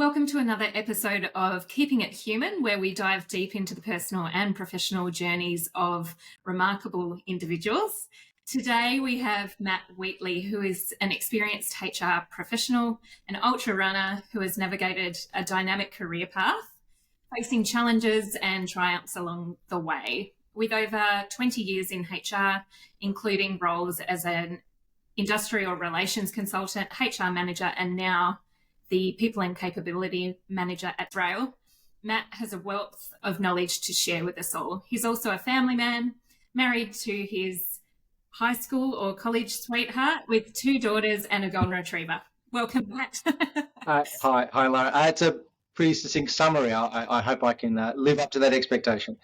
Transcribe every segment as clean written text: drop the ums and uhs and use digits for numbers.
Welcome to another episode of Keeping It Human, where we dive deep into the personal and professional journeys of remarkable individuals. Today we have Matt Wheatley, who is an experienced HR professional, an ultra runner who has navigated a dynamic career path, facing challenges and triumphs along the way. With over 20 years in HR, including roles as an industrial relations consultant, HR manager, and now the People and Capability Manager at TasRail, Matt has a wealth of knowledge to share with us all. He's also a family man, married to his high school or college sweetheart with 2 daughters and a golden retriever. Welcome, Matt. Hi, Lara. It's a pretty succinct summary. I hope I can live up to that expectation.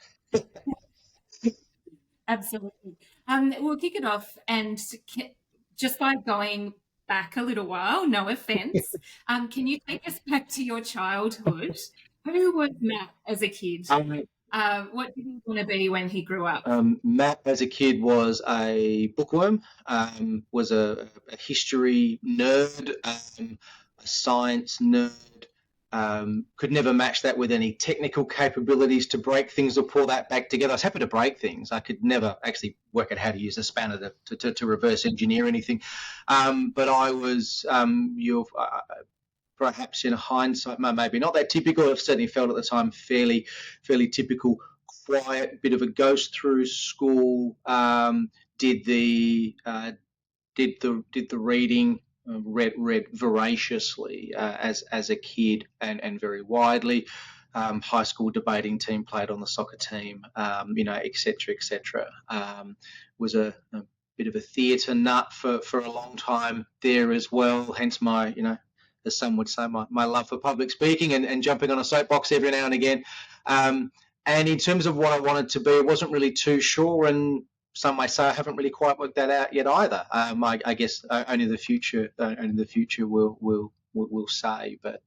Absolutely. We'll kick it off and just by going back a little while, no offence. Can you take us back to your childhood? Who was Matt as a kid? What did he want to be when he grew up? Matt as a kid was a bookworm, was a history nerd, a science nerd. Could never match that with any technical capabilities to break things or pull that back together. I was happy to break things. I could never actually work out how to use a spanner to reverse engineer anything. But I was, perhaps in hindsight, maybe not that typical. I've certainly felt at the time fairly typical, quiet, bit of a ghost through school. Did the reading. Read voraciously as a kid and very widely. High school debating team, played on the soccer team, et cetera. Was a bit of a theatre nut for a long time there as well. Hence my, as some would say, my love for public speaking and jumping on a soapbox every now and again. And in terms of what I wanted to be, I wasn't really too sure, and some may say I haven't really quite worked that out yet either. I guess only the future will say. But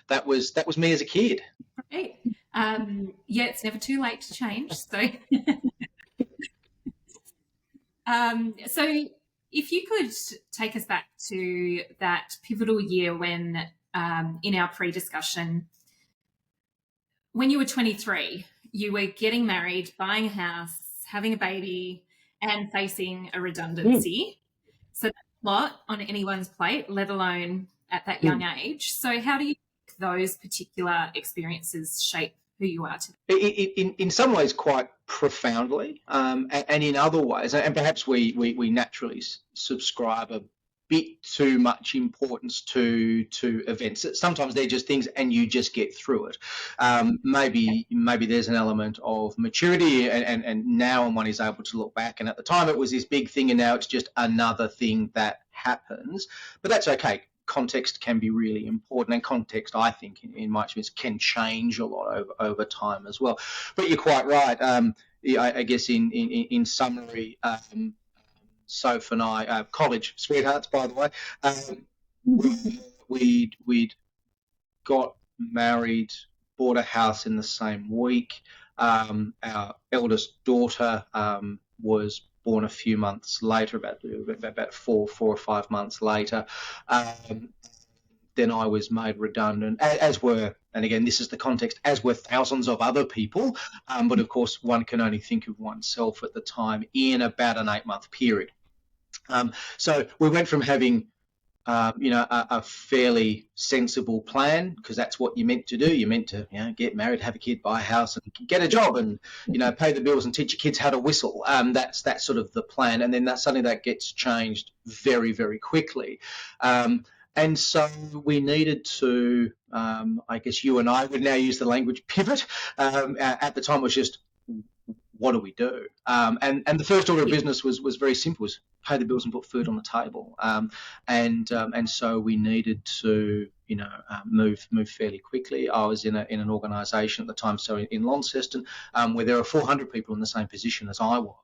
that was me as a kid. Right. It's never too late to change. So, so if you could take us back to that pivotal year when, in our pre-discussion, when you were 23, you were getting married, buying a house, having a baby, and facing a redundancy. So that's a lot on anyone's plate, let alone at that young age. So how do you think those particular experiences shape who you are today? In some ways quite profoundly, and in other ways, and perhaps we naturally subscribe a bit too much importance to events. Sometimes they're just things and you just get through it. Maybe there's an element of maturity and now one is able to look back, and at the time it was this big thing and now it's just another thing that happens. But that's okay. Context can be really important, and context, I think, in my experience, can change a lot over time as well. But you're quite right. I guess in summary, Soph and I, college sweethearts, by the way, we'd got married, bought a house in the same week. Our eldest daughter was born a few months later, about 4 or 5 months later. Then I was made redundant, as were, and again, this is the context, as were thousands of other people. But of course, one can only think of oneself at the time in about an 8-month period. So we went from having, a fairly sensible plan, because that's what you're meant to do. You're meant to, get married, have a kid, buy a house, and get a job, and pay the bills and teach your kids how to whistle. That's sort of the plan, and then suddenly that gets changed very, very quickly. And so we needed to, I guess you and I would now use the language pivot. At the time, it was just, what do we do? And the first order of business was very simple: was pay the bills and put food on the table. And so we needed to, move fairly quickly. I was in an organisation at the time, so in Launceston, where there are 400 people in the same position as I was.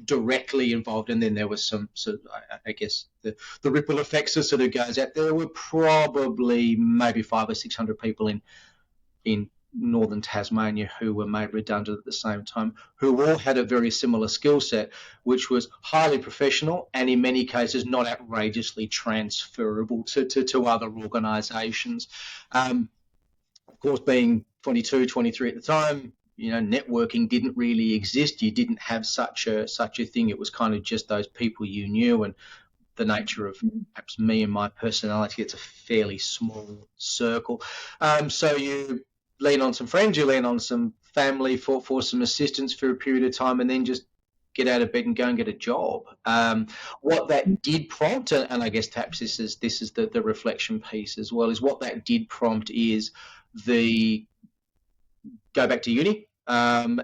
Directly involved, and then there was some sort of, I guess, the ripple effects sort of goes out. There were probably maybe 500 or 600 people in northern Tasmania who were made redundant at the same time, who all had a very similar skill set, which was highly professional and in many cases not outrageously transferable to other organisations. Of course, being 22, 23 at the time, networking didn't really exist. You didn't have such a thing. It was kind of just those people you knew, and the nature of perhaps me and my personality, it's a fairly small circle. So you lean on some friends, you lean on some family for some assistance for a period of time, and then just get out of bed and go and get a job. What that did prompt, and I guess perhaps this is the reflection piece as well, is what that did prompt is the go back to uni, and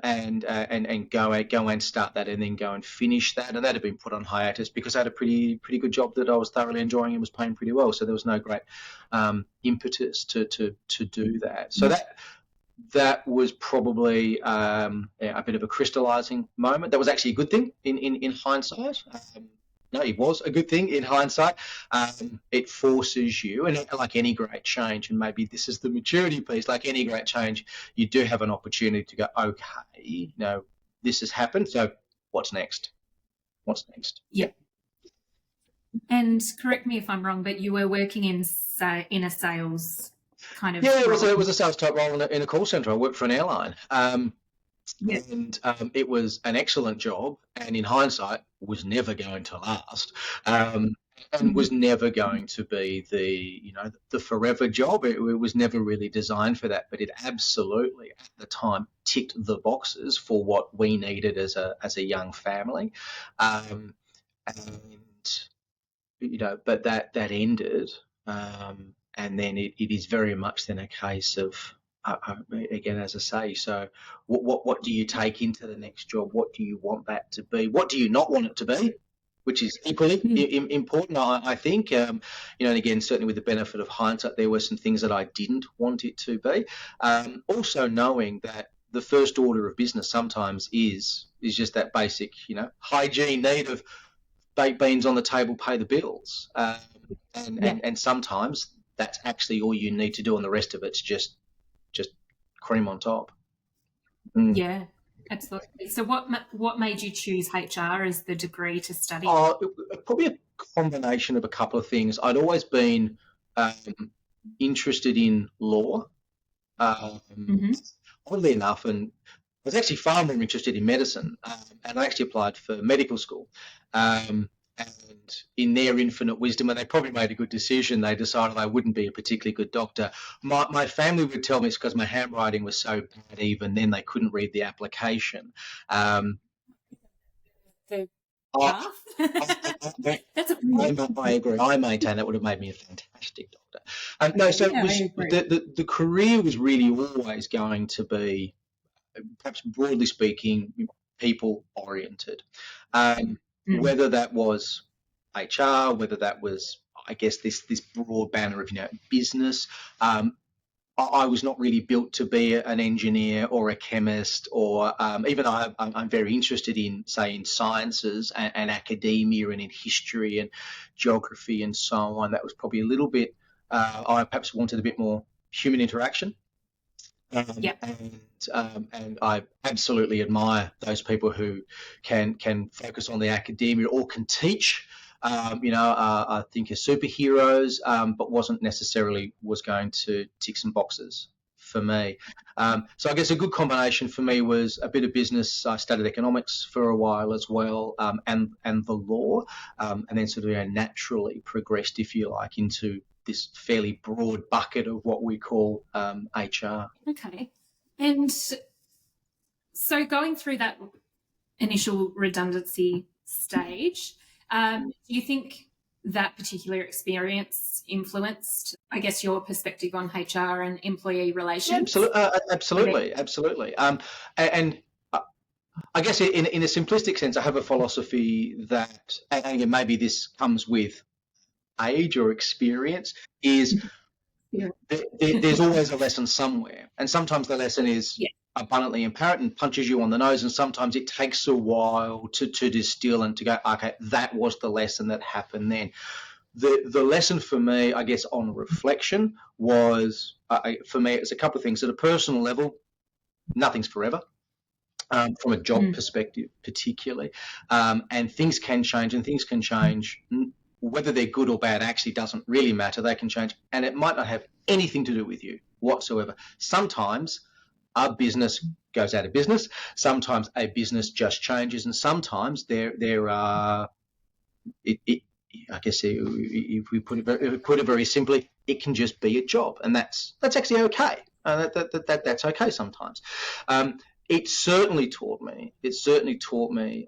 go and start that, and then go and finish that. And that had been put on hiatus because I had a pretty good job that I was thoroughly enjoying and was paying pretty well. So there was no great impetus to do that. So that was probably a bit of a crystallizing moment. That was actually a good thing in hindsight. No, it was a good thing in hindsight. It forces you, and like any great change, and maybe this is the maturity piece, like any great change, you do have an opportunity to go, okay, this has happened, so what's next? What's next? Yeah. And correct me if I'm wrong, but you were working in a sales kind of role. It was a sales type role in a call centre. I worked for an airline. And it was an excellent job, and in hindsight was never going to last, and was never going to be the forever job. It was never really designed for that, but it absolutely at the time ticked the boxes for what we needed as a young family, and but that ended, and then it is very much then a case of, again, as I say, so what do you take into the next job? What do you want that to be? What do you not want it to be? Which is equally important, I think. And again, certainly with the benefit of hindsight, there were some things that I didn't want it to be. Also knowing that the first order of business sometimes is just that basic, hygiene need of baked beans on the table, pay the bills. And sometimes that's actually all you need to do, and the rest of it's just cream on top. Yeah, absolutely. So what made you choose HR as the degree to study? Probably a combination of a couple of things. I'd always been interested in law, oddly enough, and I was actually far more interested in medicine, and I actually applied for medical school. And in their infinite wisdom, and they probably made a good decision, they decided I wouldn't be a particularly good doctor. My family would tell me it's because my handwriting was so bad even then they couldn't read the application. The path? I agree. I maintain that would have made me a fantastic doctor. No, so the career was really always going to be, perhaps broadly speaking, people-oriented. Whether that was HR, whether that was, I guess, this broad banner of business. I was not really built to be an engineer or a chemist, or even though I'm very interested in, say, in sciences and academia and in history and geography and so on. That was probably a little bit. I perhaps wanted a bit more human interaction. And I absolutely admire those people who can focus on the academia or can teach. I think are superheroes, but wasn't necessarily was going to tick some boxes for me. So I guess a good combination for me was a bit of business. I studied economics for a while as well, and the law, and then sort of naturally progressed, if you like, into this fairly broad bucket of what we call HR. Okay. And so going through that initial redundancy stage, do you think that particular experience influenced, I guess, your perspective on HR and employee relations? Absolutely. And I guess in a simplistic sense, I have a philosophy that, and again, maybe this comes with age or experience, is there's always a lesson somewhere, and sometimes the lesson is abundantly apparent and punches you on the nose, and sometimes it takes a while to distill and to go, okay, that was the lesson that happened then. the lesson for me, I guess, on reflection was, for me, it's a couple of things. At a personal level, nothing's forever. From a job perspective, particularly, and things can change, whether they're good or bad actually doesn't really matter. They can change, and it might not have anything to do with you whatsoever. Sometimes a business goes out of business. Sometimes a business just changes, and sometimes there are. I guess if we put it very simply, it can just be a job, and that's actually okay. That's okay sometimes. It certainly taught me,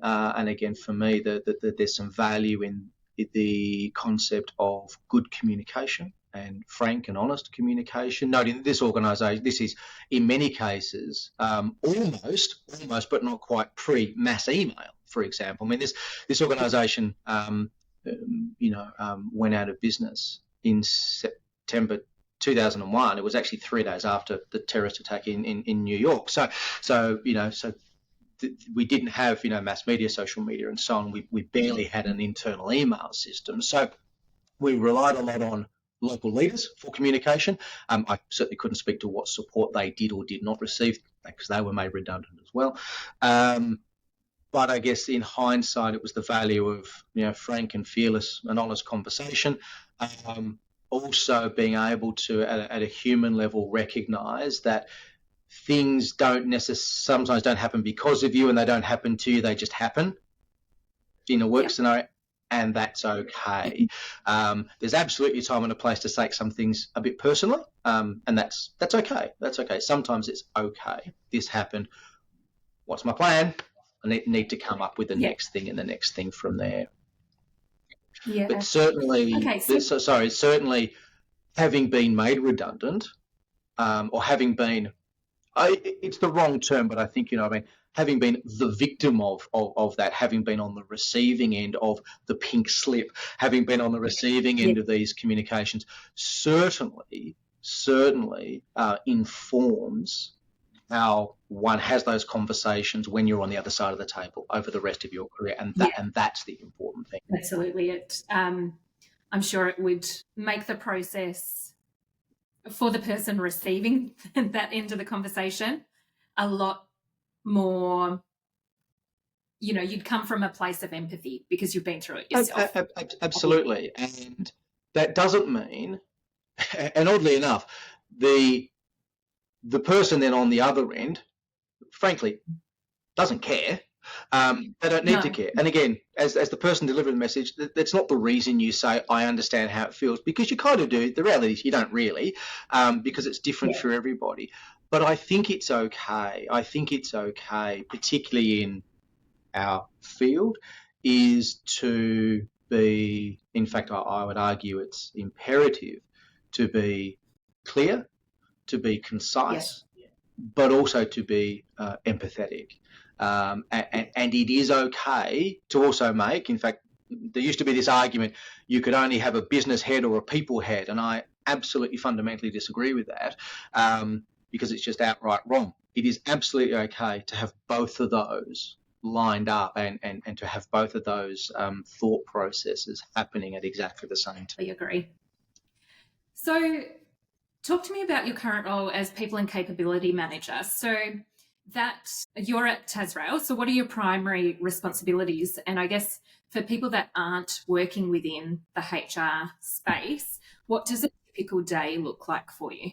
and again, for me, that there's some value in the concept of good communication and frank and honest communication. Noting that this organisation, this is in many cases almost, but not quite pre-mass email, for example. I mean, this organisation, went out of business in September 2001. It was actually 3 days after the terrorist attack in New York. So we didn't have mass media, social media, and so on. We barely had an internal email system. So we relied a lot on local leaders for communication. I certainly couldn't speak to what support they did or did not receive because they were made redundant as well. But I guess in hindsight, it was the value of frank and fearless and honest conversation. Also being able to, at a human level, recognise that things sometimes don't happen because of you, and they don't happen to you. They just happen in a work scenario, and that's okay. There's absolutely a time and a place to take some things a bit personally, and that's okay. That's okay. Sometimes it's okay. This happened. What's my plan? I need to come up with the next thing and the next thing from there. Yeah. But certainly, certainly having been made redundant, or having been, it's the wrong term, but I think, having been the victim of that, having been on the receiving end of the pink slip, having been on the receiving end of these communications, certainly informs how one has those conversations when you're on the other side of the table over the rest of your career, and that's the important thing. Absolutely. I'm sure it would make the process for the person receiving that end of the conversation a lot more, you'd come from a place of empathy because you've been through it yourself. Absolutely. And that doesn't mean, and oddly enough, the person then on the other end, frankly, doesn't care. They don't need to care. And again, as the person delivering the message, that's not the reason you say, I understand how it feels, because you kind of do. The reality is you don't really, because it's different for everybody. But I think it's okay. Particularly in our field, is to be, in fact, I would argue it's imperative to be clear, to be concise, but also to be empathetic. And it is okay to also make, in fact, there used to be this argument, you could only have a business head or a people head, and I absolutely fundamentally disagree with that, because it's just outright wrong. It is absolutely okay to have both of those lined up and to have both of those thought processes happening at exactly the same time. I agree. So talk to me about your current role as People and Capability Manager. So that you're at TasRail. So what are your primary responsibilities? And I guess for people that aren't working within the HR space, what does a typical day look like for you?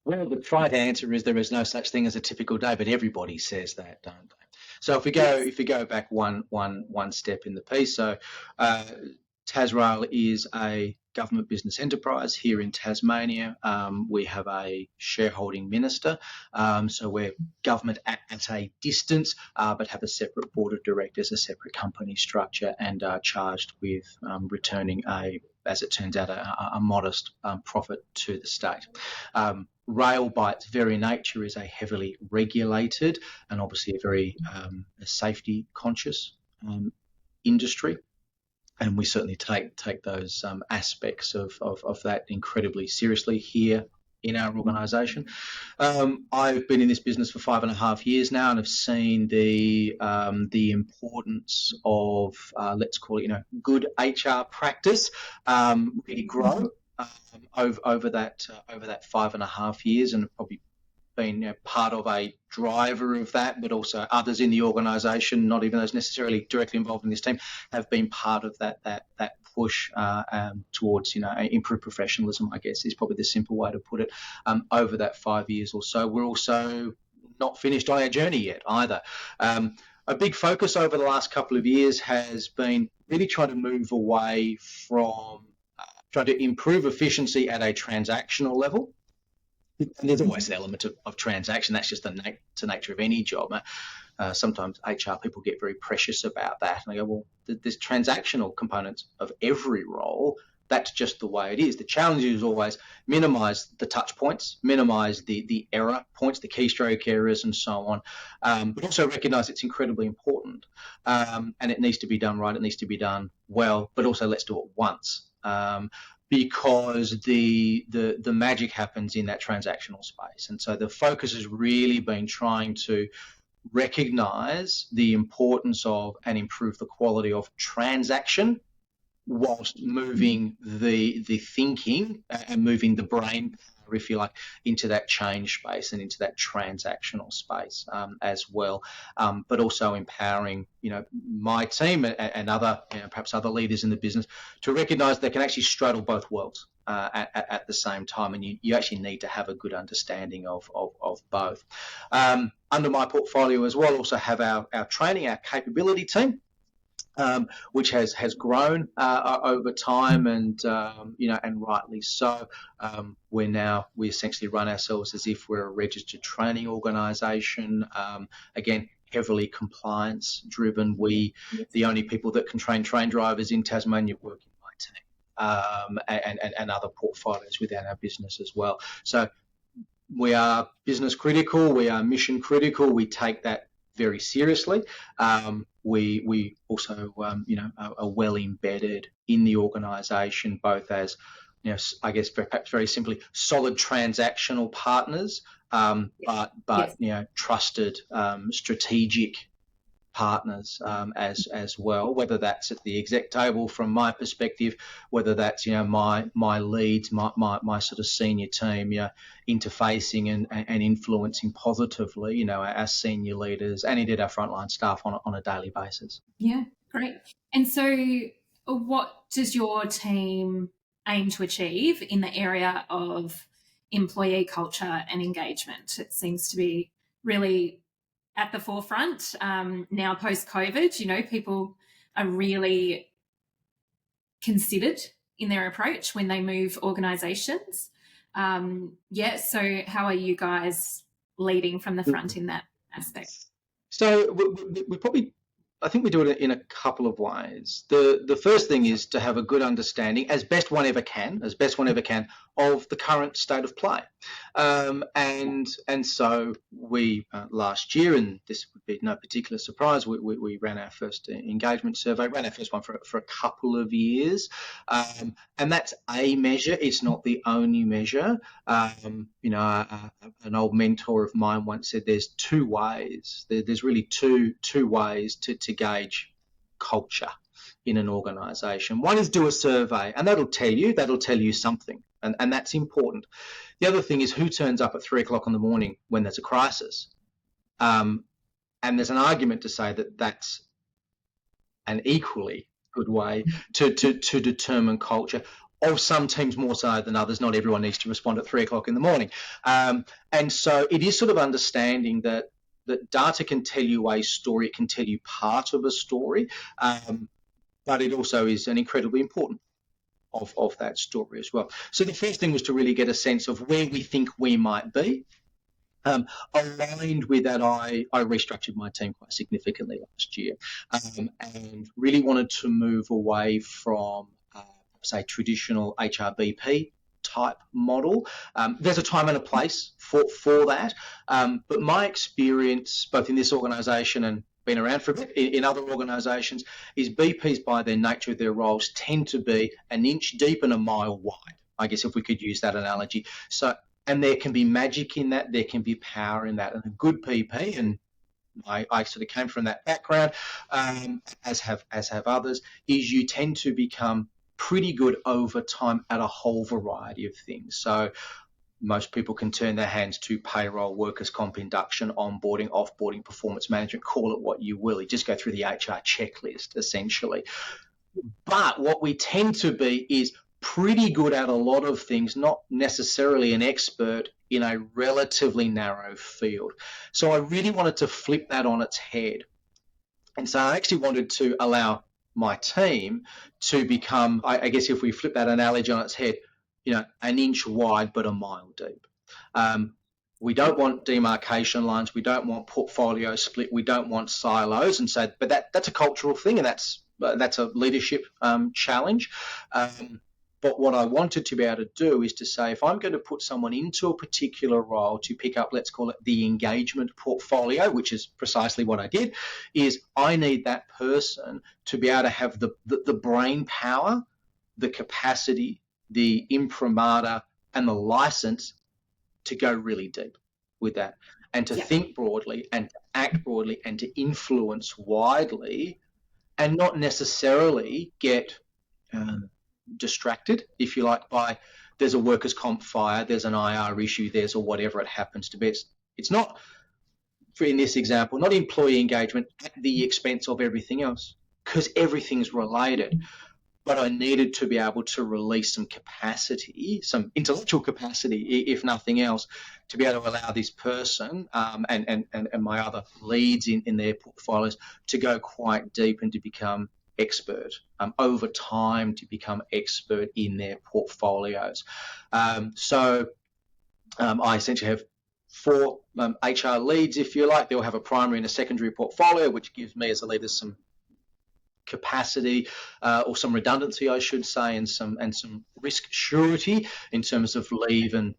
Well, the trite answer is there is no such thing as a typical day, but everybody says that, don't they? So if we go back one step in the piece, so TasRail is a government business enterprise here in Tasmania. We have a shareholding minister, so we're government at a distance, but have a separate board of directors, a separate company structure, and are charged with returning as it turns out, a modest profit to the state. Rail, by its very nature, is a heavily regulated and obviously a very safety conscious industry. And we certainly take those aspects of that incredibly seriously here in our organisation. I've been in this business for 5.5 years now, and have seen the importance of let's call it, good HR practice really grow over that 5.5 years, and probably been part of a driver of that, but also others in the organisation, not even those necessarily directly involved in this team, have been part of that push towards improved professionalism, I guess, is probably the simple way to put it. Over that 5 years or so, we're also not finished on our journey yet either. A big focus over the last couple of years has been really trying to move away from trying to improve efficiency at a transactional level. And there's always an element of transaction. That's just the nature of any job. Sometimes HR people get very precious about that. And they go, well, there's transactional components of every role. That's just the way it is. The challenge is always minimise the touch points, minimise the error points, the keystroke errors and so on, but also recognise it's incredibly important, and it needs to be done right, it needs to be done well, but also let's do it once. Because the magic happens in that transactional space. And so the focus has really been trying to recognise the importance of and improve the quality of transaction, whilst moving the thinking and moving the brain, if you like, into that change space and into that transactional space as well, but also empowering my team and other perhaps other leaders in the business to recognise they can actually straddle both worlds at the same time, and you actually need to have a good understanding of both. Under my portfolio as well, also have our training, our capability team, which has grown over time, and and rightly so. We essentially run ourselves as if we're a registered training organisation. Again, heavily compliance driven. The only people that can train drivers in Tasmania work in my team, and other portfolios within our business as well. So we are business critical. We are mission critical. We take that very seriously. We also, are well embedded in the organisation, both as, I guess perhaps very simply, solid transactional partners, but yes, trusted strategic partners as well. Whether that's at the exec table from my perspective, whether that's my leads, my sort of senior team, interfacing and influencing positively, our senior leaders and indeed our frontline staff on a daily basis. Yeah, great. And so, what does your team aim to achieve in the area of employee culture and engagement? It seems to be really at the forefront now post-COVID. People are really considered in their approach when they move organisations. So how are you guys leading from the front in that aspect? So we probably, I think we do it in a couple of ways. The first thing is to have a good understanding, as best one ever can, of the current state of play. And so we last year, and this would be no particular surprise, we ran our first engagement survey, ran our first one for a couple of years, and that's a measure. It's not the only measure. An old mentor of mine once said there's two ways. There's really two ways to gauge culture in an organisation. One is do a survey, and that'll tell you something, and that's important. The other thing is who turns up at 3 o'clock in the morning when there's a crisis. And there's an argument to say that that's an equally good way to determine culture. Of some teams more so than others. Not everyone needs to respond at 3 o'clock in the morning. And so it is sort of understanding that data can tell you a story, it can tell you part of a story, but it also is an incredibly important of that story as well. So the first thing was to really get a sense of where we think we might be. Aligned with that, I restructured my team quite significantly last year, and really wanted to move away from, say, traditional HRBP type model. There's a time and a place for that, but my experience, both in this organisation and been around for a bit in other organisations, is BPs by their nature of their roles tend to be an inch deep and a mile wide, I guess, if we could use that analogy. So And there can be magic in that, there can be power in that. And a good PP, and I sort of came from that background, as have others, is you tend to become pretty good over time at a whole variety of things. So most people can turn their hands to payroll, workers' comp, induction, onboarding, offboarding, performance management, call it what you will. You just go through the HR checklist, essentially. But what we tend to be is pretty good at a lot of things, not necessarily an expert in a relatively narrow field. So I really wanted to flip that on its head. And so I actually wanted to allow my team to become, I guess if we flip that analogy on its head, an inch wide but a mile deep. We don't want demarcation lines. We don't want portfolio split. We don't want silos. And so, but that's a cultural thing, and that's a leadership challenge. But what I wanted to be able to do is to say, if I'm going to put someone into a particular role to pick up, let's call it the engagement portfolio, which is precisely what I did, is I need that person to be able to have the brain power, the capacity, the imprimatur, and the license to go really deep with that, and to think broadly, and to act broadly, and to influence widely, and not necessarily get distracted, if you like, by there's a workers' comp fire, there's an IR issue, there's or whatever it happens to be. It's not, in this example, not employee engagement at the expense of everything else, because everything's related. But I needed to be able to release some capacity, some intellectual capacity, if nothing else, to be able to allow this person and my other leads in their portfolios to go quite deep and to become expert over time, to become expert in their portfolios. So I essentially have 4 HR leads, if you like. They'll have a primary and a secondary portfolio, which gives me as a leader some capacity or some redundancy, I should say, and some risk surety in terms of leave and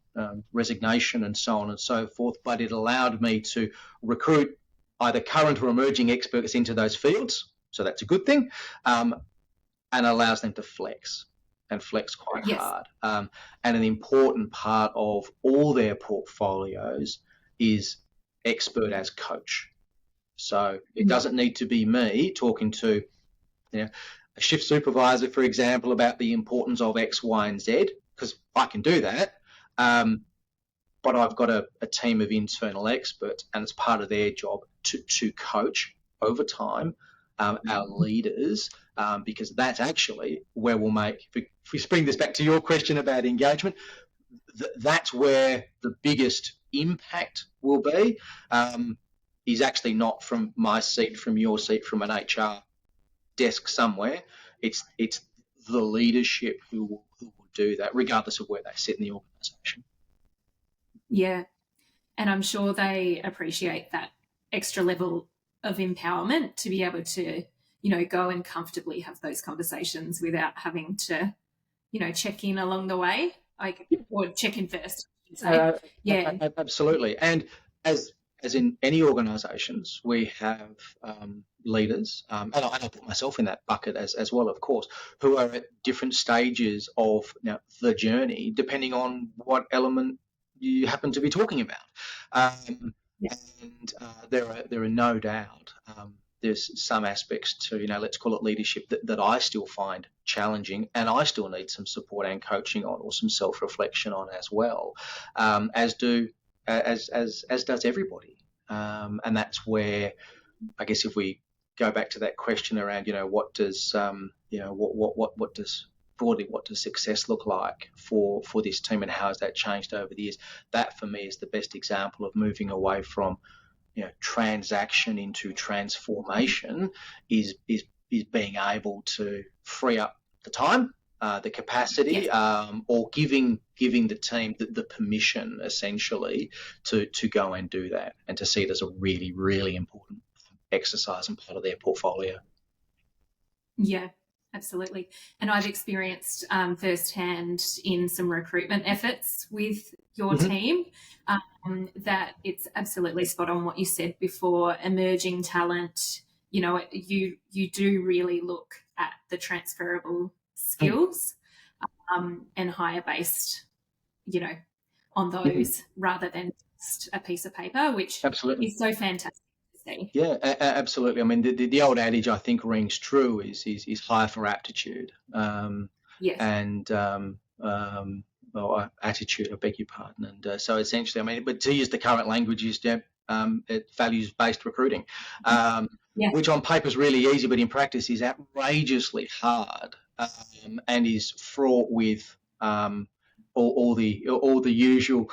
resignation and so on and so forth. But it allowed me to recruit either current or emerging experts into those fields, so that's a good thing, and allows them to flex quite hard. And an important part of all their portfolios is expert as coach. So it doesn't need to be me talking to a shift supervisor, for example, about the importance of X, Y, and Z, because I can do that. But I've got a team of internal experts, and it's part of their job to coach over time our leaders, because that's actually where we'll make, if we bring this back to your question about engagement, that's where the biggest impact will be, is actually not from my seat, from your seat, from an HR desk somewhere. It's the leadership who will do that, regardless of where they sit in the organisation. Yeah, and I'm sure they appreciate that extra level of empowerment to be able to, go and comfortably have those conversations without having to, check in along the way, or check in first. Absolutely. And as in any organisations, we have leaders, and I put myself in that bucket as well, of course, who are at different stages of the journey, depending on what element you happen to be talking about. And there are no doubt there's some aspects to, let's call it leadership that I still find challenging, and I still need some support and coaching on, or some self-reflection on as well, as does everybody. And that's where, I guess, if we go back to that question around, what does broadly, what does success look like for this team, and how has that changed over the years? That for me is the best example of moving away from transaction into transformation, is being able to free up the time, the capacity, or giving the team the permission, essentially, to go and do that, and to see it as a really, really important exercise and part of their portfolio. Yeah, absolutely. And I've experienced firsthand in some recruitment efforts with your team that it's absolutely spot on what you said before. Emerging talent, you do really look at the transferable skills and hire based, on those rather than just a piece of paper, which Absolutely. is so fantastic to see. Yeah, absolutely. I mean, the old adage I think rings true is hire for aptitude, Yes. and well, attitude. I beg your pardon. And so essentially, I mean, but to use the current language is values-based recruiting, Yeah. which on paper is really easy, but in practice is outrageously hard, and is fraught with all the usual,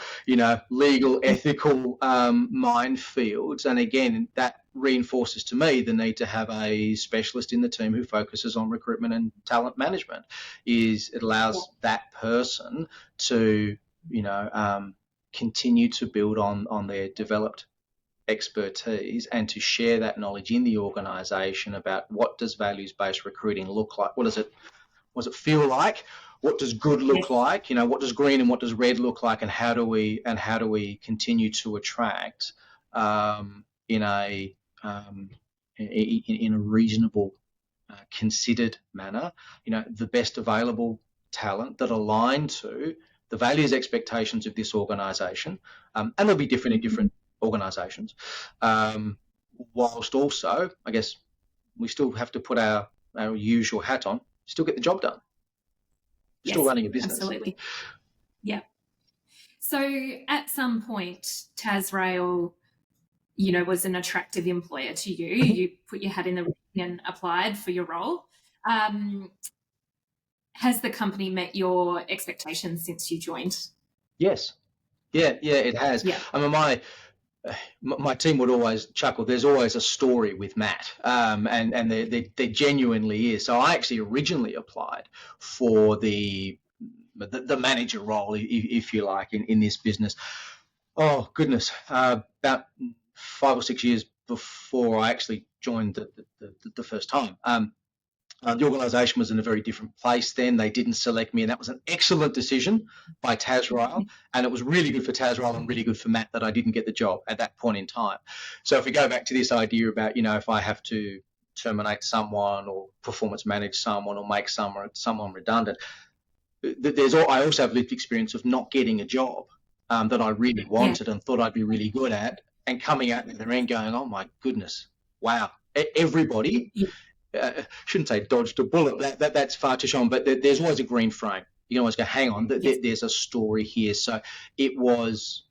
legal, ethical minefields. And again, that reinforces to me the need to have a specialist in the team who focuses on recruitment and talent management. It allows that person to, continue to build on their developed expertise and to share that knowledge in the organisation about what does values-based recruiting look like, what does it feel like, what does good look like, what does green and what does red look like, and how do we continue to attract in a reasonable, considered manner, the best available talent that align to the values expectations of this organisation, and they'll be different in different organisations, whilst also, I guess, we still have to put our usual hat on, still get the job done. Still running a business. Absolutely. Yeah. So at some point, TasRail, was an attractive employer to you. You put your hat in the ring and applied for your role. Has the company met your expectations since you joined? Yes. Yeah, it has. Yeah. I mean, my team would always chuckle. There's always a story with Matt, and there genuinely is. So I actually originally applied for the manager role, if you like, in this business. Oh goodness, about 5 or 6 years before I actually joined the first time. The organisation was in a very different place then. They didn't select me, and that was an excellent decision by TasRail. And it was really good for TasRail and really good for Matt that I didn't get the job at that point in time. So if we go back to this idea about, if I have to terminate someone or performance manage someone or make someone redundant, I also have lived experience of not getting a job that I really wanted and thought I'd be really good at, and coming out the other end going, oh my goodness, wow, everybody. Shouldn't say dodged a bullet. That's far too strong, but there's always a green frame. You can always go, hang on, there's a story here. So it was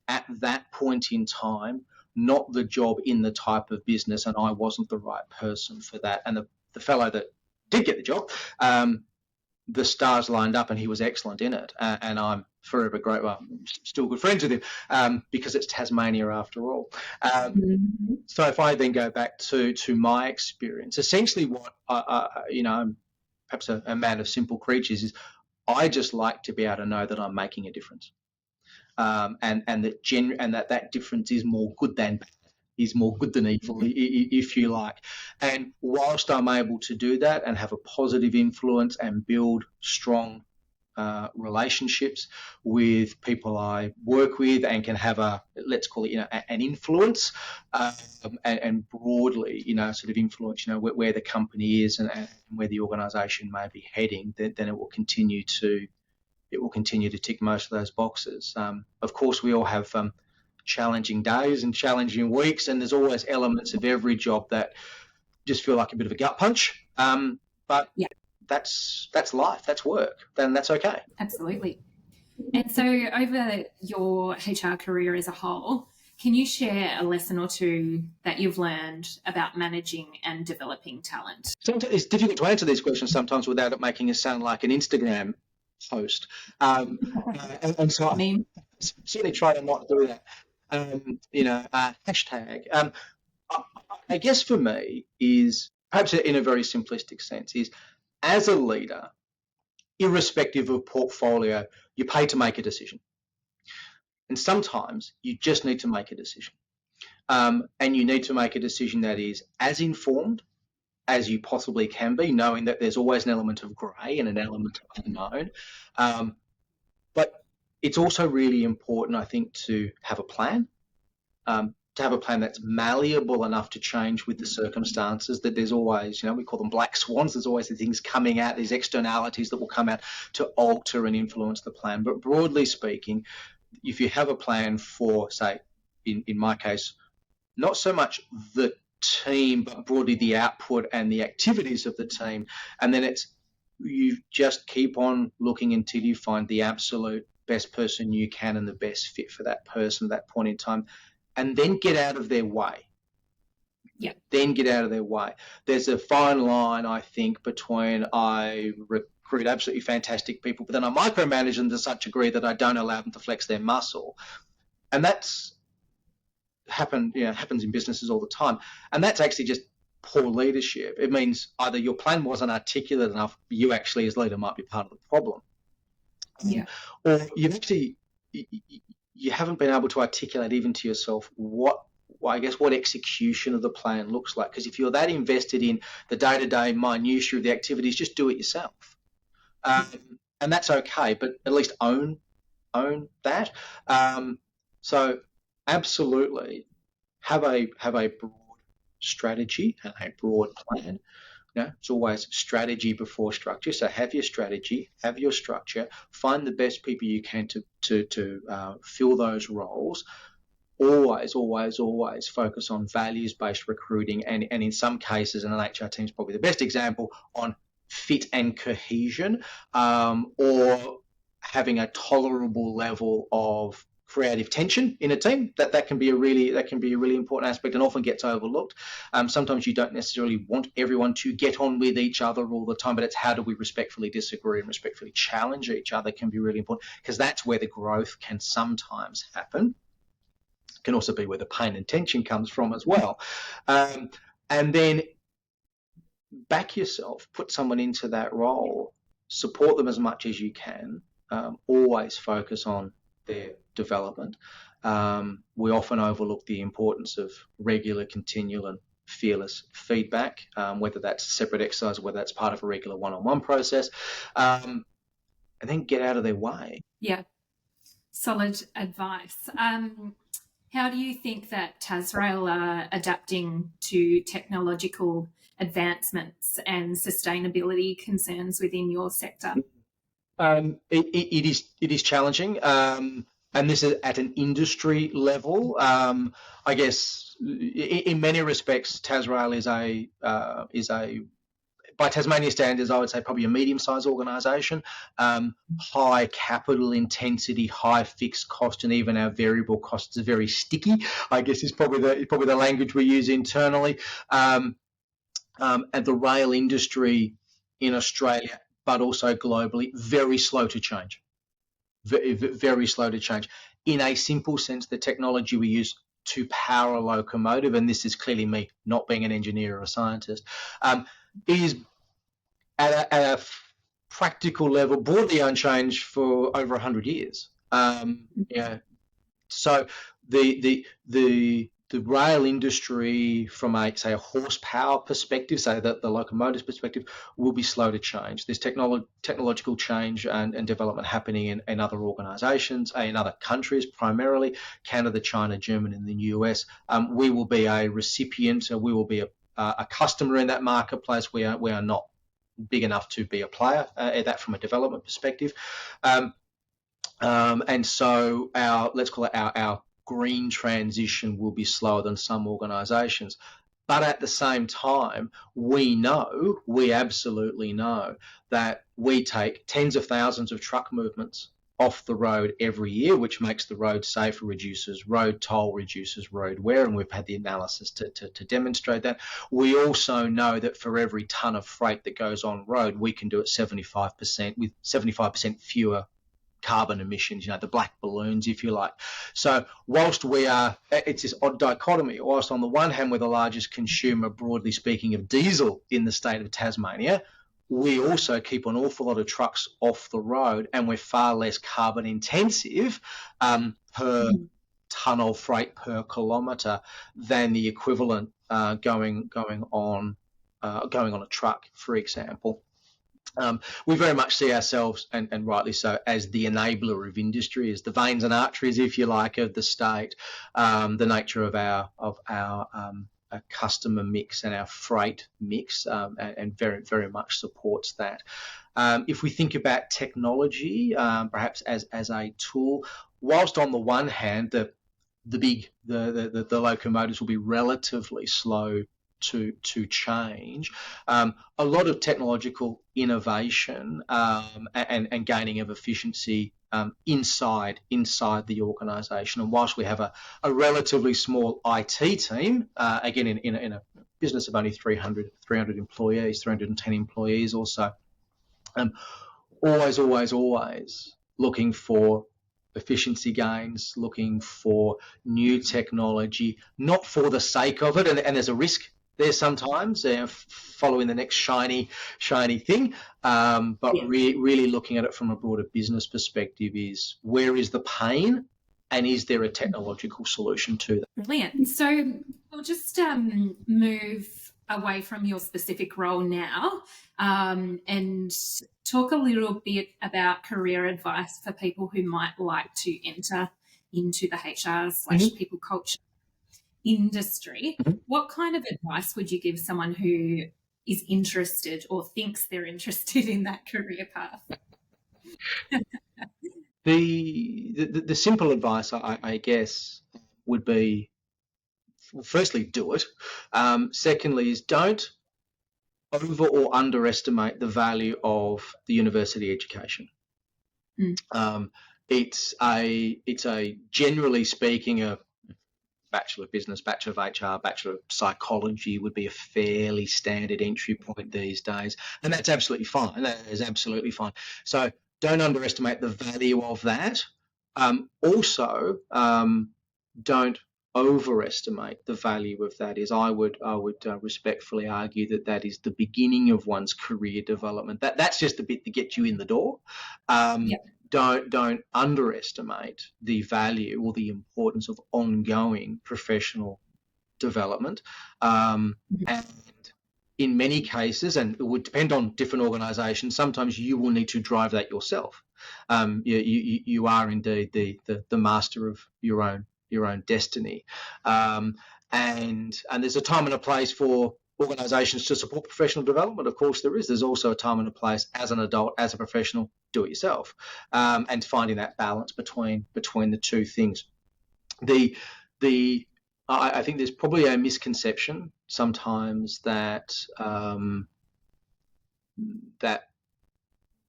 at that point in time not the job in the type of business, and I wasn't the right person for that. And the fellow that did get the job, the stars lined up, and he was excellent in it. And I'm forever grateful. I'm still good friends with him because it's Tasmania after all. So if I then go back to my experience, essentially what I'm perhaps a man of simple creatures, is I just like to be able to know that I'm making a difference, and that difference is more good than bad. Is more good than evil, if you like. And whilst I'm able to do that and have a positive influence and build strong relationships with people I work with, and can have let's call it, an influence, and broadly, sort of influence, where the company is and where the organisation may be heading, then it will continue to tick most of those boxes. Of course, we all have challenging days and challenging weeks, and there's always elements of every job that just feel like a bit of a gut punch. But that's life, that's work, then that's okay. Absolutely. And so over your HR career as a whole, can you share a lesson or two that you've learned about managing and developing talent? Sometimes it's difficult to answer these questions sometimes without it making us sound like an Instagram post. And so I certainly try to not do that. Hashtag. I guess for me is, perhaps in a very simplistic sense, is as a leader, irrespective of portfolio, you're paid to make a decision. And sometimes you just need to make a decision. And you need to make a decision that is as informed as you possibly can be, knowing that there's always an element of grey and an element of unknown. But it's also really important, I think, to have a plan, to have a plan that's malleable enough to change with the circumstances, that there's always, we call them black swans, there's always the things coming out, these externalities that will come out to alter and influence the plan. But broadly speaking, if you have a plan for, say, in my case, not so much the team, but broadly the output and the activities of the team, and then you just keep on looking until you find the absolute best person you can and the best fit for that person at that point in time, and then get out of their way. Yeah. Then get out of their way. There's a fine line, I think, between I recruit absolutely fantastic people, but then I micromanage them to such a degree that I don't allow them to flex their muscle. And that's happens in businesses all the time. And that's actually just poor leadership. It means either your plan wasn't articulate enough, you actually as leader might be part of the problem. Yeah. Or you haven't been able to articulate even to yourself what execution of the plan looks like. Because if you're that invested in the day-to-day minutiae of the activities, just do it yourself. And that's okay, but at least own that. So absolutely have a broad strategy and a broad plan. It's always strategy before structure. So have your strategy, have your structure, find the best people you can to fill those roles. Always focus on values-based recruiting, and in some cases, and an HR team is probably the best example, on fit and cohesion, or having a tolerable level of creative tension in a team. That can be a really important aspect, and often gets overlooked. Sometimes you don't necessarily want everyone to get on with each other all the time, but it's how do we respectfully disagree and respectfully challenge each other can be really important, because that's where the growth can sometimes happen. Can also be where the pain and tension comes from as well. And then back yourself, put someone into that role, support them as much as you can, always focus on their development. We often overlook the importance of regular, continual and fearless feedback, whether that's a separate exercise, whether that's part of a regular one-on-one process, and then get out of their way. Yeah, solid advice. How do you think that TasRail are adapting to technological advancements and sustainability concerns within your sector? It is challenging, and this is at an industry level. I guess in many respects, TasRail is a by Tasmania standards, I would say probably a medium-sized organisation, high capital intensity, high fixed cost, and even our variable costs are very sticky, I guess is probably the language we use internally. And the rail industry in Australia, but also globally, very slow to change. Very slow to change. In a simple sense, the technology we use to power a locomotive, and this is clearly me not being an engineer or a scientist, is at a practical level broadly unchanged for over 100 years. So the rail industry, from a horsepower perspective, say that the locomotive's perspective, will be slow to change. There's technological change and development happening in other organisations, in other countries, primarily Canada, China, Germany, and the US. We will be a recipient, we will be a customer in that marketplace. We are not big enough to be a player at that from a development perspective. And so let's call it our green transition will be slower than some organisations. But at the same time, we absolutely know that we take tens of thousands of truck movements off the road every year, which makes the road safer, reduces road toll, reduces road wear, and we've had the analysis to demonstrate that. We also know that for every tonne of freight that goes on road, we can do it 75% with 75% fewer carbon emissions, the black balloons, if you like. So whilst it's this odd dichotomy, whilst on the one hand we're the largest consumer, broadly speaking, of diesel in the state of Tasmania, we also keep an awful lot of trucks off the road, and we're far less carbon intensive per tonne of freight per kilometre than the equivalent going on a truck, for example. We very much see ourselves, and rightly so, as the enabler of industry, as the veins and arteries, if you like, of the state. The nature of our customer mix and our freight mix, and very, very much supports that. If we think about technology, perhaps as a tool, whilst on the one hand, the locomotives will be relatively slow to change. A lot of technological innovation and gaining of efficiency inside the organisation. And whilst we have a relatively small IT team, again in a business of only 300 employees, 310 employees or so, always looking for efficiency gains, looking for new technology, not for the sake of it, and there's a risk there sometimes, following the next shiny thing, but really looking at it from a broader business perspective is where is the pain and is there a technological solution to that? Brilliant. So we'll just move away from your specific role now and talk a little bit about career advice for people who might like to enter into the HR/people culture industry. What kind of advice would you give someone who is interested or thinks they're interested in that career path? The simple advice, I guess, would be, well, firstly, do it. Secondly, is don't over or underestimate the value of the university education. It's a generally speaking a Bachelor of Business, Bachelor of HR, Bachelor of Psychology would be a fairly standard entry point these days, and that's absolutely fine. That is absolutely fine. So don't underestimate the value of that. Also, don't overestimate the value of that. I would respectfully argue that is the beginning of one's career development. That's just the bit to get you in the door. Don't underestimate the value or the importance of ongoing professional development. And in many cases, and it would depend on different organisations, sometimes you will need to drive that yourself. You are indeed the master of your own destiny. And there's a time and a place for organisations to support professional development. Of course there is. There's also a time and a place as an adult, as a professional, do it yourself, and finding that balance between the two things. I think there's probably a misconception sometimes that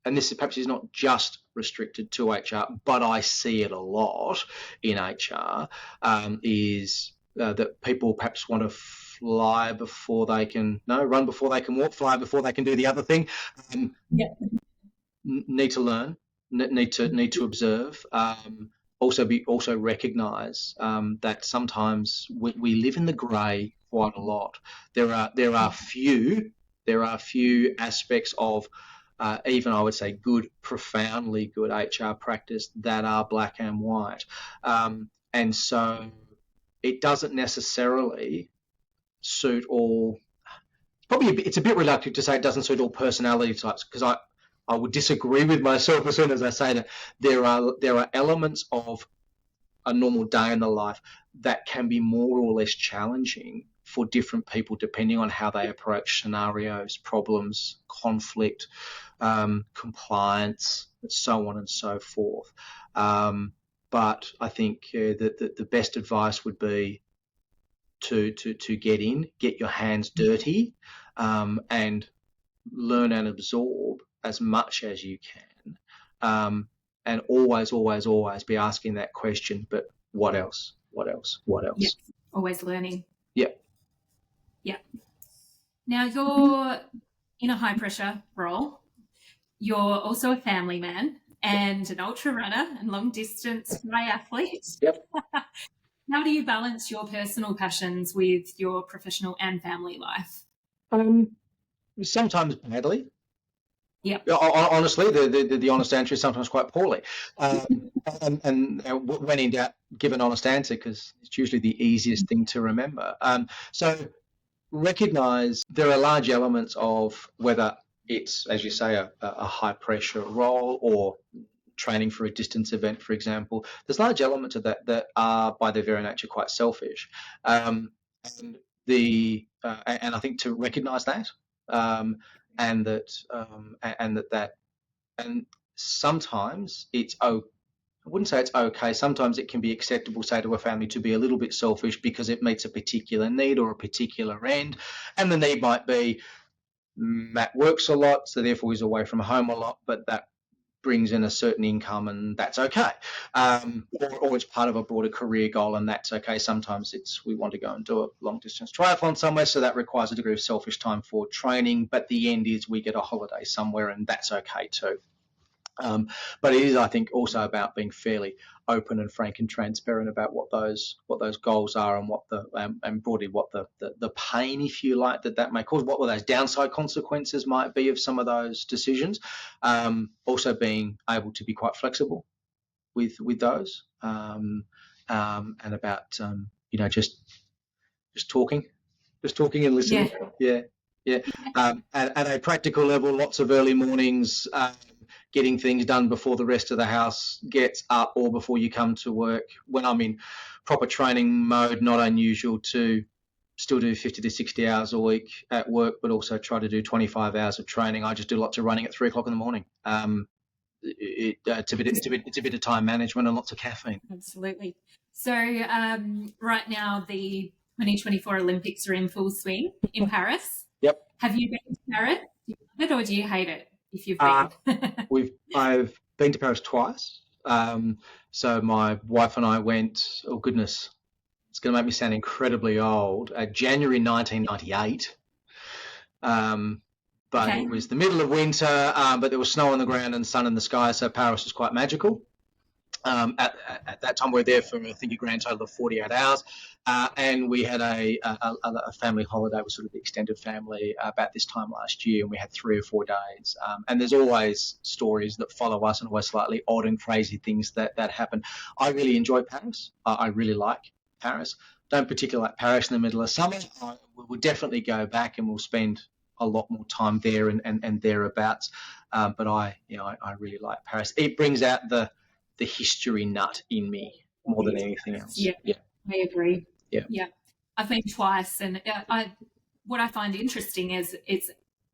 and this perhaps is not just restricted to HR, but I see it a lot in HR, is that people perhaps want to fly before they can, run before they can walk, fly before they can do the other thing. Need to learn, need to observe. Also recognise that sometimes we live in the grey quite a lot. There are few aspects of even I would say profoundly good HR practice that are black and white, and so it doesn't necessarily suit all. It's a bit reluctant to say it doesn't suit all personality types, because I would disagree with myself as soon as I say that there are elements of a normal day in the life that can be more or less challenging for different people depending on how they approach scenarios, problems, conflict, compliance, so on and so forth. But I think that the best advice would be to get your hands dirty, and learn and absorb as much as you can, and always be asking that question, but what else? Yes, always learning. Yeah. Now you're in a high pressure role. You're also a family man and an ultra runner and long distance triathlete. Yep. How do you balance your personal passions with your professional and family life? Sometimes badly. Yep. Honestly, the honest answer is sometimes quite poorly. And when in doubt, give an honest answer, because it's usually the easiest thing to remember. So recognise there are large elements of whether it's, as you say, a high pressure role or training for a distance event, for example. There's large elements of that are by their very nature quite selfish, and I think to recognise that, and sometimes it's wouldn't say it's okay. Sometimes it can be acceptable, say, to a family to be a little bit selfish because it meets a particular need or a particular end. And the need might be Matt works a lot, so therefore he's away from home a lot, but that brings in a certain income and that's okay. Or it's part of a broader career goal and that's okay. Sometimes we want to go and do a long distance triathlon somewhere, so that requires a degree of selfish time for training, but the end is we get a holiday somewhere and that's okay too. But it is, I think, also about being fairly open and frank and transparent about what those goals are and what and broadly what the pain, if you like, that may cause, what those downside consequences might be of some of those decisions. Also being able to be quite flexible with those, and about just talking and listening. Yeah. At a practical level, lots of early mornings, getting things done before the rest of the house gets up or before you come to work. When I'm in proper training mode, not unusual to still do 50 to 60 hours a week at work, but also try to do 25 hours of training. I just do lots of running at 3 o'clock in the morning. It's a bit of time management and lots of caffeine. Absolutely. So right now the 2024 Olympics are in full swing in Paris. Yep. Have you been to Paris? Do you love it or do you hate it if you've been? I've been to Paris twice. So my wife and I went, oh goodness, it's going to make me sound incredibly old, January 1998. But It was the middle of winter, but there was snow on the ground and sun in the sky, so Paris was quite magical. At that time, we were there for, I think, a grand total of 48 hours, and we had a family holiday with sort of the extended family about this time last year, and we had 3 or 4 days. And there's always stories that follow us and always slightly odd and crazy things that happen. I really enjoy Paris. I really like Paris. Don't particularly like Paris in the middle of summer. We'll definitely go back and we'll spend a lot more time there and thereabouts. But I really like Paris. It brings out the history nut in me more than anything else. Yeah. I agree. Yeah. I've been twice, and what I find interesting is it's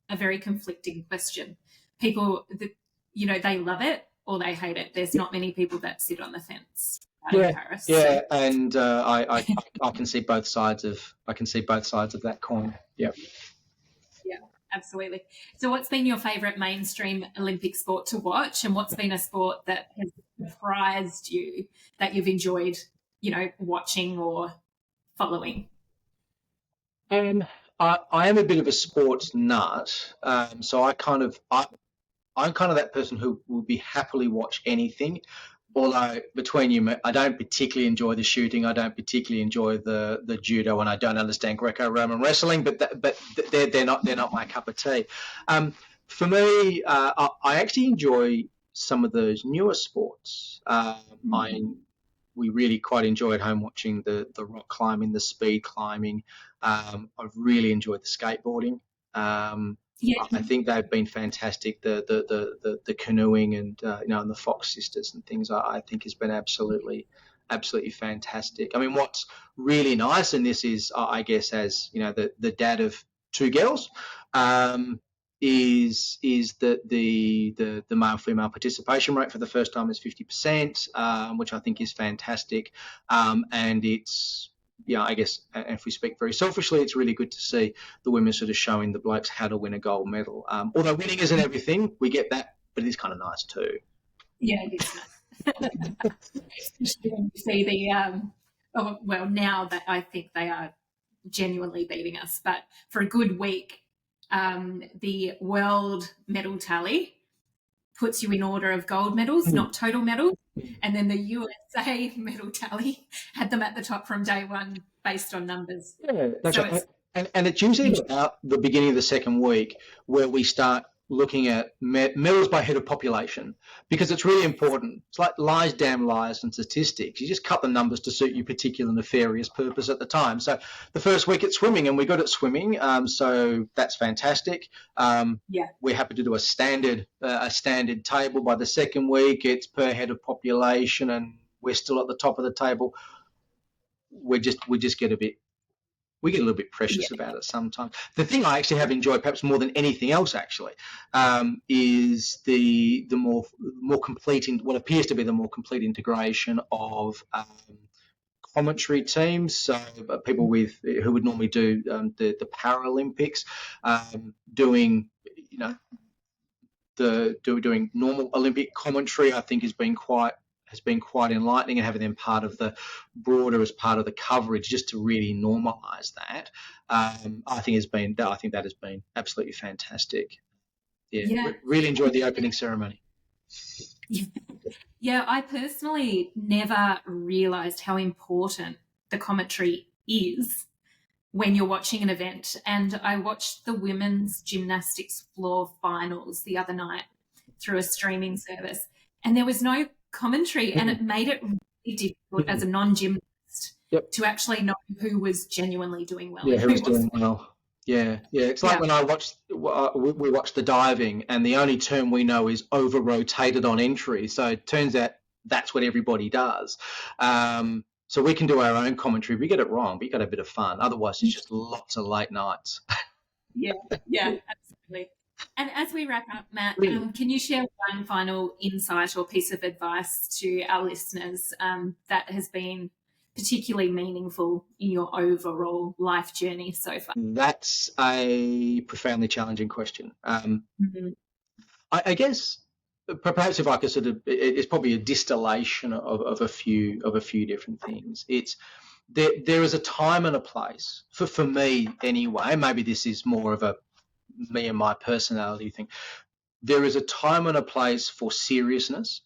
a very conflicting question. People, they love it or they hate it. There's not many people that sit on the fence in Paris. Yeah, so. And I can see both sides of that coin. Yeah. Absolutely. So what's been your favourite mainstream Olympic sport to watch, and what's been a sport that has surprised you that you've enjoyed, watching or following? I am a bit of a sports nut, so I'm kind of that person who will be happily watch anything. Although between you, I don't particularly enjoy the shooting. I don't particularly enjoy the judo, and I don't understand Greco-Roman wrestling. But they're not my cup of tea. For me, I actually enjoy some of those newer sports. We really quite enjoy at home watching the rock climbing, the speed climbing. I've really enjoyed the skateboarding. I think they've been fantastic. The canoeing and and the Fox sisters and things, I think has been absolutely fantastic. I mean, what's really nice, and this is, I guess, as the dad of 2 girls, is that the male-female participation rate for the first time is 50%, which I think is fantastic, and it's. Yeah, I guess if we speak very selfishly, it's really good to see the women sort of showing the blokes how to win a gold medal. Although winning isn't everything, we get that, but it is kind of nice too. Yeah, it is nice. Especially when you see now that I think they are genuinely beating us, but for a good week, the world medal tally puts you in order of gold medals, not total medals. And then the USA medal tally had them at the top from day one based on numbers. Yeah, that's right. And it's usually about the beginning of the second week where we start looking at medals by head of population, because it's really important. It's like lies, damn lies, and statistics. You just cut the numbers to suit your particular nefarious purpose at the time. So the first week it's swimming, and we're good at swimming, so that's fantastic. We're happy to do a standard table. By the second week, it's per head of population, and we're still at the top of the table. We just get a bit we get a little bit precious about it sometimes. The thing I actually have enjoyed, perhaps more than anything else, actually, is the more complete, what appears to be the more complete integration of commentary teams. So people who would normally do the Paralympics, doing doing normal Olympic commentary, I think has been quite enlightening, and having them part of the broader as part of the coverage, just to really normalise that. I think that has been absolutely fantastic. Really enjoyed the opening ceremony. Yeah, I personally never realised how important the commentary is when you're watching an event. And I watched the women's gymnastics floor finals the other night through a streaming service, and there was no commentary, and it made it really difficult as a non-gymnast to actually know who was genuinely doing well. Yeah, who was doing well. Yeah. It's like when we watched the diving, and the only term we know is over-rotated on entry. So it turns out that's what everybody does. So we can do our own commentary. We get it wrong, but you got a bit of fun. Otherwise, it's just lots of late nights. Yeah, absolutely. And as we wrap up, Matt, can you share one final insight or piece of advice to our listeners that has been particularly meaningful in your overall life journey so far? That's a profoundly challenging question. I guess perhaps if I could it's probably a distillation of a few different things. It's there is a time and a place for me anyway. Maybe this is more of a me and my personality thing. There is a time and a place for seriousness.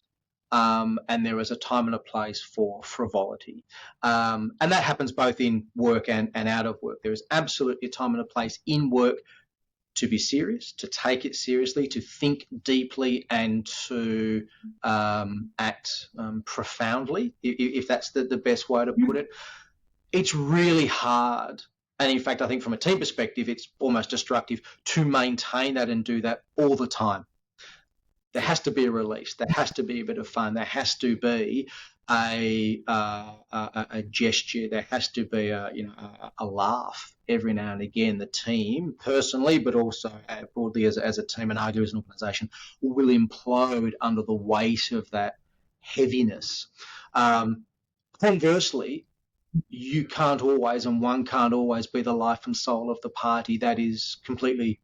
And there is a time and a place for frivolity. And that happens both in work and out of work. There is absolutely a time and a place in work to be serious, to take it seriously, to think deeply, and to act profoundly, if that's the best way to put it. It's really hard. And in fact, I think from a team perspective, it's almost destructive to maintain that and do that all the time. There has to be a release. There has to be a bit of fun. There has to be a gesture. There has to be a laugh every now and again. The team, personally, but also broadly as a team, and arguably as an organisation, will implode under the weight of that heaviness. Conversely, you can't always, and one can't always be the life and soul of the party. That is completely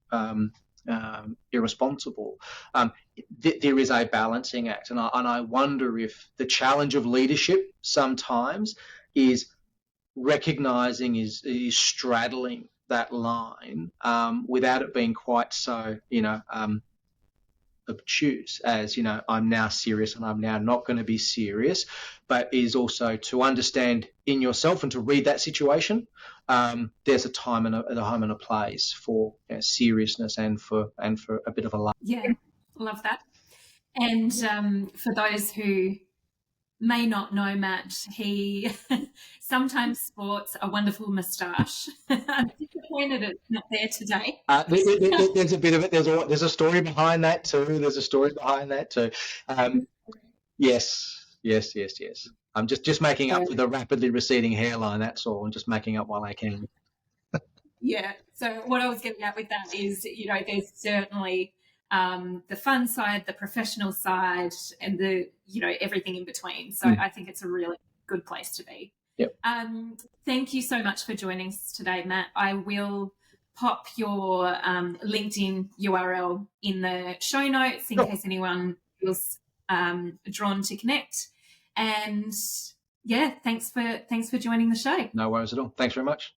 irresponsible. There is a balancing act, and I wonder if the challenge of leadership sometimes is recognising, is straddling that line without it being quite so, obtuse as, I'm now serious and I'm now not going to be serious, but is also to understand in yourself and to read that situation. There's a time and a place for seriousness and for a bit of a laugh. Yeah, love that. And for those who may not know Matt, he sometimes sports a wonderful moustache. I'm disappointed it's not there today. There's a bit of it. There's a story behind that too. Yes. I'm just making up for the rapidly receding hairline. That's all. I'm just making up while I can. Yeah. So what I was getting at with that is, there's certainly the fun side, the professional side, and the everything in between. So I think it's a really good place to be. Yep. Thank you so much for joining us today, Matt. I will pop your LinkedIn URL in the show notes in case anyone feels drawn to connect. And thanks for joining the show. No worries at all. Thanks very much.